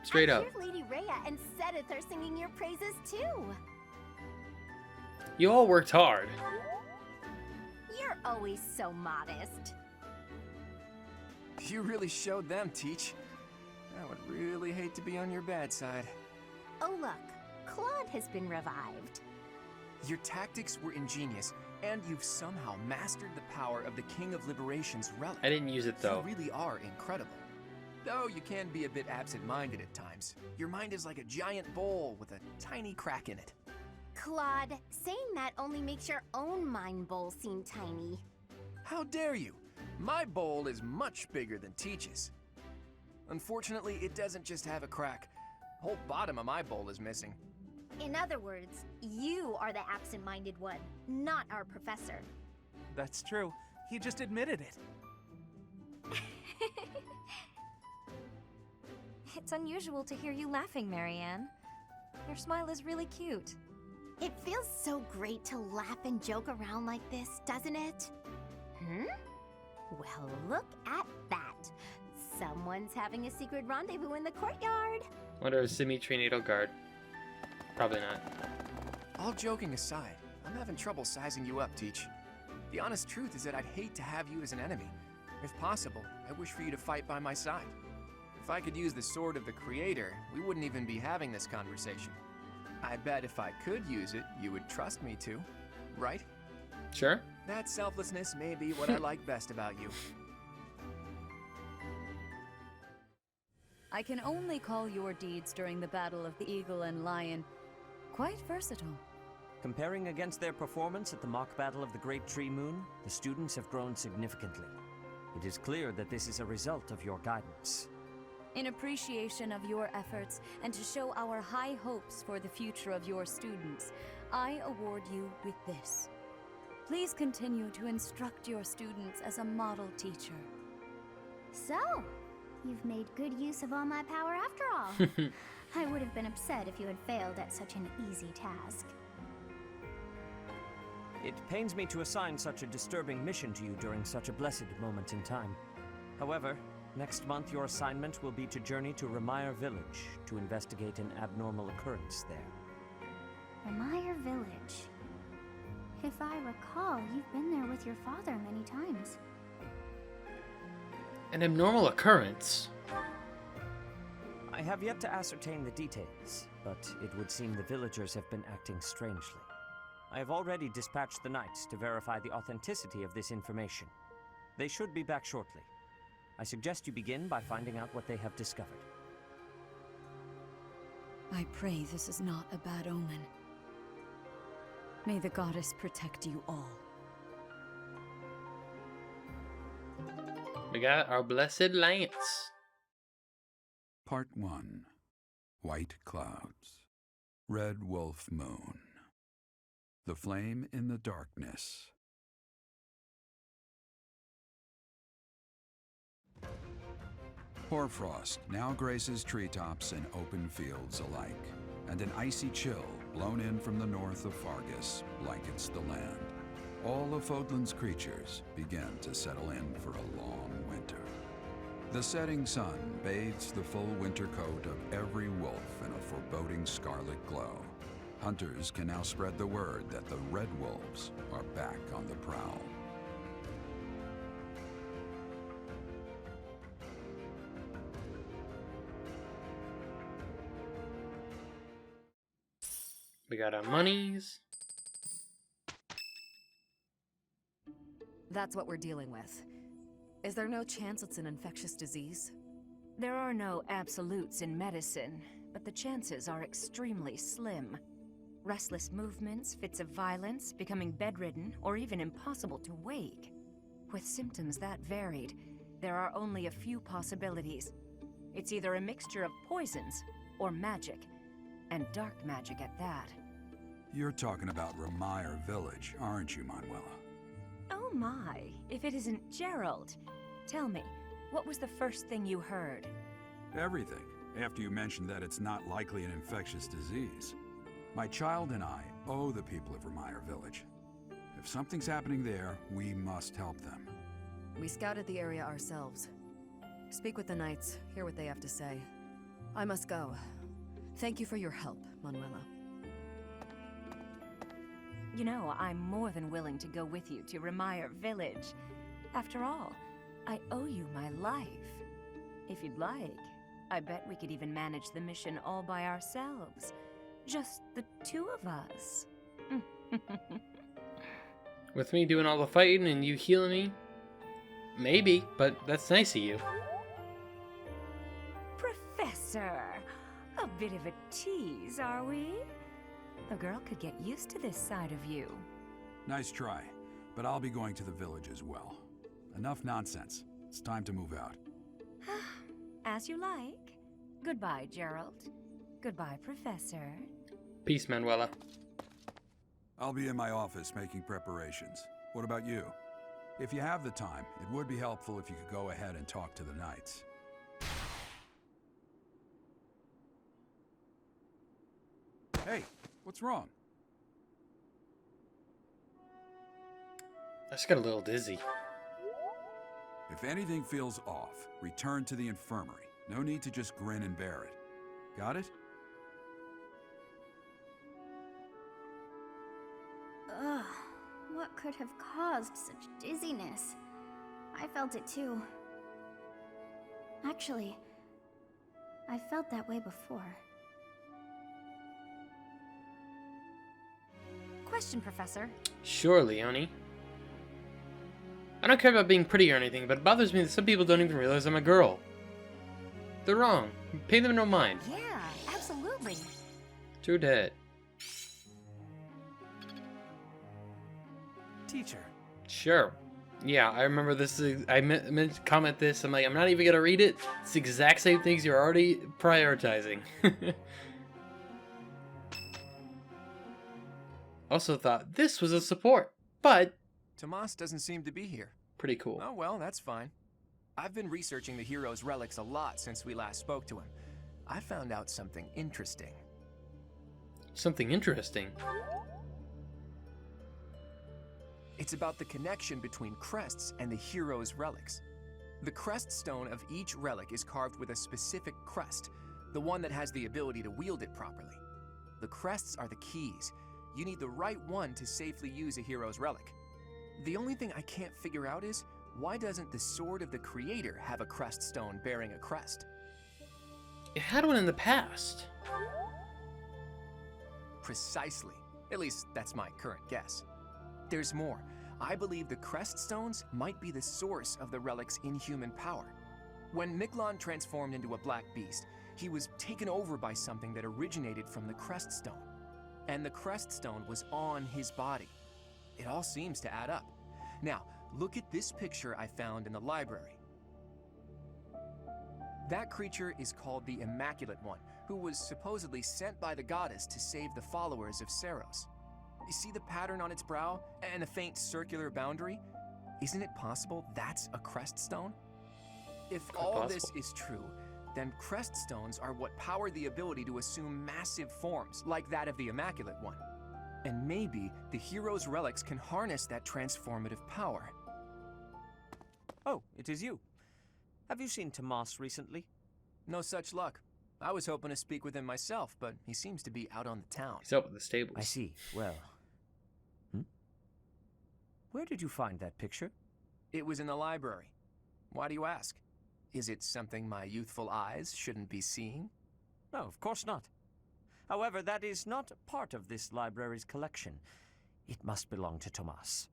[SPEAKER 1] Straight up.
[SPEAKER 8] I hear Lady Rhea and Sedith are singing your praises too.
[SPEAKER 1] You all worked hard.
[SPEAKER 8] You're always so modest.
[SPEAKER 5] You really showed them, Teach. I would really hate to be on your bad side.
[SPEAKER 8] Oh look, Claude has been revived.
[SPEAKER 5] Your tactics were ingenious, and you've somehow mastered the power of the King of Liberation's relic.
[SPEAKER 1] I didn't use it though.
[SPEAKER 5] You really are incredible. Though you can be a bit absent-minded at times. Your mind is like a giant bowl with a tiny crack in it.
[SPEAKER 8] Claude, saying that only makes your own mind bowl seem tiny.
[SPEAKER 5] How dare you? My bowl is much bigger than Teach's. Unfortunately, it doesn't just have a crack. The whole bottom of my bowl is missing.
[SPEAKER 8] In other words, you are the absent-minded one, not our professor.
[SPEAKER 11] That's true. He just admitted it.
[SPEAKER 3] It's unusual to hear you laughing, Marianne. Your smile is really cute.
[SPEAKER 8] It feels so great to laugh and joke around like this, doesn't it? Well, look at that. Someone's having a secret rendezvous in the courtyard.
[SPEAKER 1] Wonder if Simi-Tree Needle Guard. Probably not.
[SPEAKER 5] All joking aside, I'm having trouble sizing you up, Teach. The honest truth is that I'd hate to have you as an enemy. If possible, I wish for you to fight by my side. If I could use the sword of the Creator, we wouldn't even be having this conversation. I bet if I could use it, you would trust me to, right?
[SPEAKER 1] Sure.
[SPEAKER 5] That selflessness may be what I like best about you.
[SPEAKER 12] I can only call your deeds during the Battle of the Eagle and Lion quite versatile.
[SPEAKER 10] Comparing against their performance at the mock battle of the Great Tree Moon, the students have grown significantly. It is clear that this is a result of your guidance.
[SPEAKER 12] In appreciation of your efforts and to show our high hopes for the future of your students, I award you with this. Please continue to instruct your students as a model teacher.
[SPEAKER 7] So, you've made good use of all my power after all. I would have been upset if you had failed at such an easy task.
[SPEAKER 10] It pains me to assign such a disturbing mission to you during such a blessed moment in time. However, next month your assignment will be to journey to Ramire Village to investigate an abnormal occurrence there.
[SPEAKER 7] Ramire Village. If I recall, you've been there with your father many times.
[SPEAKER 1] An abnormal occurrence.
[SPEAKER 10] I have yet to ascertain the details, but it would seem the villagers have been acting strangely. I have already dispatched the knights to verify the authenticity of this information. They should be back shortly. I suggest you begin by finding out what they have discovered.
[SPEAKER 12] I pray this is not a bad omen. May the goddess protect you all.
[SPEAKER 1] We got our blessed lance.
[SPEAKER 13] Part 1. White Clouds. Red Wolf Moon. The Flame in the Darkness. Hoarfrost now graces treetops and open fields alike, and an icy chill blown in from the north of Fargus blankets the land. All of Fodlan's creatures begin to settle in for a long winter. The setting sun bathes the full winter coat of every wolf in a foreboding scarlet glow. Hunters can now spread the word that the Red Wolves are back on the prowl.
[SPEAKER 1] We got our monies.
[SPEAKER 4] That's what we're dealing with. Is there no chance it's an infectious disease?
[SPEAKER 12] There are no absolutes in medicine, but the chances are extremely slim. Restless movements, fits of violence, becoming bedridden, or even impossible to wake. With symptoms that varied, there are only a few possibilities. It's either a mixture of poisons or magic, and dark magic at that.
[SPEAKER 13] You're talking about Remire Village, aren't you, Manuela?
[SPEAKER 12] Oh my, if it isn't Gerald. Tell me, what was the first thing you heard?
[SPEAKER 13] Everything, after you mentioned that it's not likely an infectious disease. My child and I owe the people of Remire Village. If something's happening there, we must help them.
[SPEAKER 4] We scouted the area ourselves. Speak with the knights, hear what they have to say. I must go. Thank you for your help, Manuela.
[SPEAKER 12] You know, I'm more than willing to go with you to Remire Village. After all, I owe you my life. If you'd like, I bet we could even manage the mission all by ourselves. Just the two of us.
[SPEAKER 1] With me doing all the fighting and you healing me? Maybe, but that's nice of you.
[SPEAKER 12] Professor! A bit of a tease, are we? A girl could get used to this side of you.
[SPEAKER 13] Nice try, but I'll be going to the village as well. Enough nonsense. It's time to move out.
[SPEAKER 12] As you like. Goodbye, Gerald. Goodbye, Professor.
[SPEAKER 1] Peace, Manuela.
[SPEAKER 13] I'll be in my office making preparations. What about you? If you have the time, it would be helpful if you could go ahead and talk to the knights. Hey, what's wrong?
[SPEAKER 1] I just got a little dizzy.
[SPEAKER 13] If anything feels off, return to the infirmary. No need to just grin and bear it. Got it?
[SPEAKER 7] Ugh, what could have caused such dizziness? I felt it too. Actually, I felt that way before.
[SPEAKER 3] Question, Professor.
[SPEAKER 1] Sure, Leonie. I don't care about being pretty or anything, but it bothers me that some people don't even realize I'm a girl. They're wrong. Pay them no mind.
[SPEAKER 3] Yeah, absolutely.
[SPEAKER 1] True dat.
[SPEAKER 5] Teacher.
[SPEAKER 1] Sure. Yeah, I remember this. I meant to comment this. I'm like, I'm not even gonna read it. It's the exact same things you're already prioritizing. Also thought this was a support, but
[SPEAKER 5] Tomas doesn't seem to be here.
[SPEAKER 1] pretty cool.
[SPEAKER 5] Oh well, that's fine. I've been researching the hero's relics a lot since we last spoke to him. I found out something interesting.
[SPEAKER 1] Something interesting.
[SPEAKER 5] It's about the connection between crests and the hero's relics. The crest stone of each relic is carved with a specific crest, the one that has the ability to wield it properly. The crests are the keys. You need the right one to safely use a hero's relic. The only thing I can't figure out is, why doesn't the Sword of the Creator have a crest stone bearing a crest?
[SPEAKER 1] It had one in the past.
[SPEAKER 5] Precisely. At least, that's my current guess. There's more. I believe the crest stones might be the source of the relic's inhuman power. When Miklon transformed into a black beast, he was taken over by something that originated from the crest stone. And the crest stone was on his body. It all seems to add up. Now, look at this picture I found in the library. That creature is called the Immaculate One, who was supposedly sent by the goddess to save the followers of Saros. You see the pattern on its brow and the faint circular boundary? Isn't it possible that's a crest stone? If all this is true, then crest stones are what power the ability to assume massive forms, like that of the Immaculate One. And maybe the hero's relics can harness that transformative power.
[SPEAKER 10] Oh, it is you. Have you seen Tomas recently?
[SPEAKER 5] No such luck. I was hoping to speak with him myself, but he seems to be out on the town.
[SPEAKER 1] He's up with the stables.
[SPEAKER 10] I see. Well. Where did you find that picture?
[SPEAKER 5] It was in the library. Why do you ask? Is it something my youthful eyes shouldn't be seeing?
[SPEAKER 10] No, of course not. However, that is not part of this library's collection. It must belong to Tomas.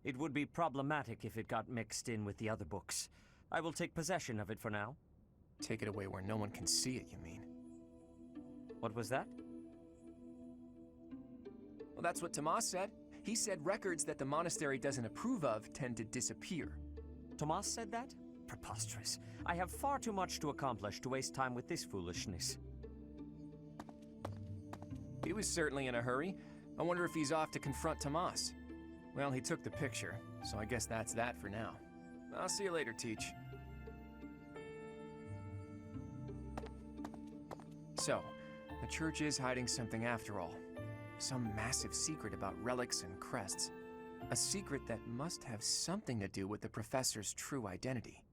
[SPEAKER 10] It would be problematic if it got mixed in with the other books. I will take possession of it for now.
[SPEAKER 5] Take it away where no one can see it, you mean?
[SPEAKER 10] What was that?
[SPEAKER 5] Well, that's what Tomas said. He said records that the monastery doesn't approve of tend to disappear.
[SPEAKER 10] Tomas said that? Preposterous. I have far too much to accomplish to waste time with this foolishness.
[SPEAKER 5] He was certainly in a hurry. I wonder if he's off to confront Tomas. Well, he took the picture, so I guess that's that for now. I'll see you later, Teach. So, the church is hiding something after all. Some massive secret about relics and crests. A secret that must have something to do with the professor's true identity.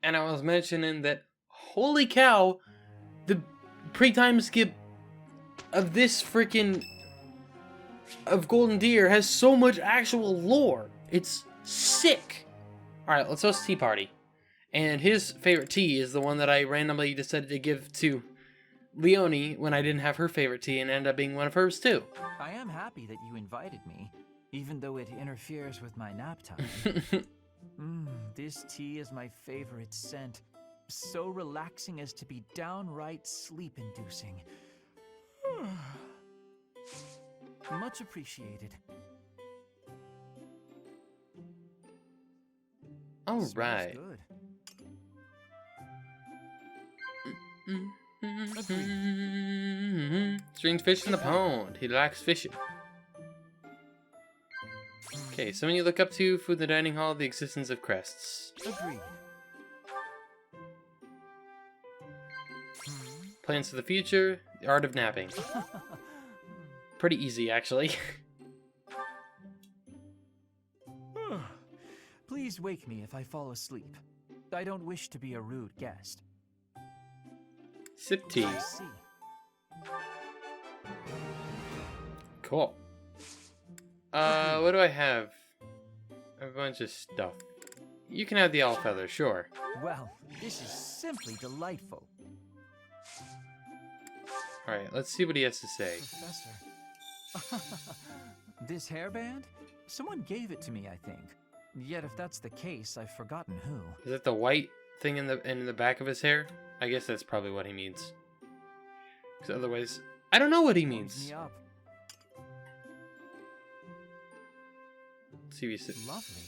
[SPEAKER 1] And I was mentioning that, holy cow, the pre-time skip of this freaking of Golden Deer has so much actual lore. It's sick. Alright, let's host a tea party. And his favorite tea is the one that I randomly decided to give to Leonie when I didn't have her favorite tea, and ended up being one of hers too.
[SPEAKER 14] I am happy that you invited me, even though it interferes with my nap time. This tea is my favorite scent. So relaxing as to be downright sleep-inducing. Much appreciated.
[SPEAKER 1] All right.
[SPEAKER 14] Good.
[SPEAKER 1] Strange fish in the pond. He likes fishing. Okay, someone you look up to, food in the dining hall, the existence of crests.
[SPEAKER 14] Agreed.
[SPEAKER 1] Plans for the future, the art of napping. Pretty easy, actually.
[SPEAKER 14] Please wake me if I fall asleep. I don't wish to be a rude guest.
[SPEAKER 1] Sip tea.
[SPEAKER 14] I see.
[SPEAKER 1] Cool. What do I have? A bunch of stuff. You can have the owl feather, sure.
[SPEAKER 14] Well, this is simply delightful.
[SPEAKER 1] Alright, let's see what he has to say.
[SPEAKER 14] Professor. This hairband? Someone gave it to me, I think. Yet if that's the case, I've forgotten who.
[SPEAKER 1] Is that the white thing in the back of his hair? I guess that's probably what he means. Because otherwise, I don't know what he means.
[SPEAKER 14] Me up.
[SPEAKER 1] Let's see if he's
[SPEAKER 14] Lovely.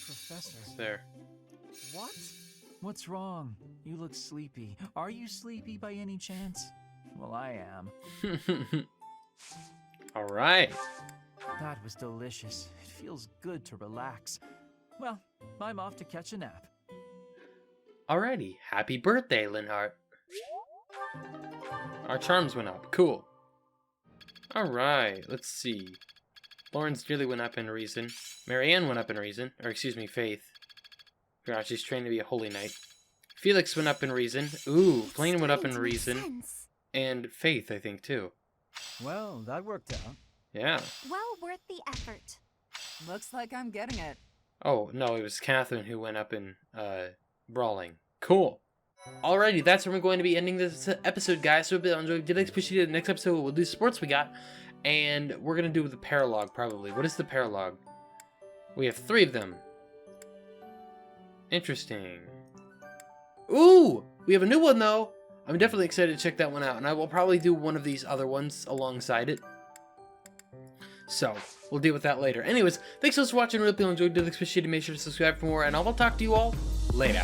[SPEAKER 14] Professor.
[SPEAKER 1] there.
[SPEAKER 14] What? What's wrong? You look sleepy. Are you sleepy by any chance? Well, I am.
[SPEAKER 1] Alright.
[SPEAKER 14] That was delicious. It feels good to relax. Well, I'm off to catch a nap.
[SPEAKER 1] Alrighty. Happy birthday, Linhart. Our charms went up. Cool. Alright, let's see. Lawrence nearly went up in reason. Marianne went up in reason. Or, excuse me, faith. Forgot she's trained to be a holy knight. Felix went up in reason. Ooh, Blaine went up in reason. And faith, I think, too.
[SPEAKER 14] Well, that worked out.
[SPEAKER 1] Yeah.
[SPEAKER 7] Well worth the effort.
[SPEAKER 15] Looks like I'm getting it.
[SPEAKER 1] Oh, no, it was Catherine who went up in, brawling. Cool. Alrighty, that's where we're going to be ending this episode, guys. So if you enjoyed, if you'd like to push you to the next episode, we'll do sports we got. And we're going to do the paralogue, probably. What is the paralogue? We have 3 of them. Interesting. Ooh! We have a new one, though. I'm definitely excited to check that one out. And I will probably do one of these other ones alongside it. So, we'll deal with that later. Anyways, thanks so much for watching. Really enjoyed it. Make sure to subscribe for more. And I will talk to you all later.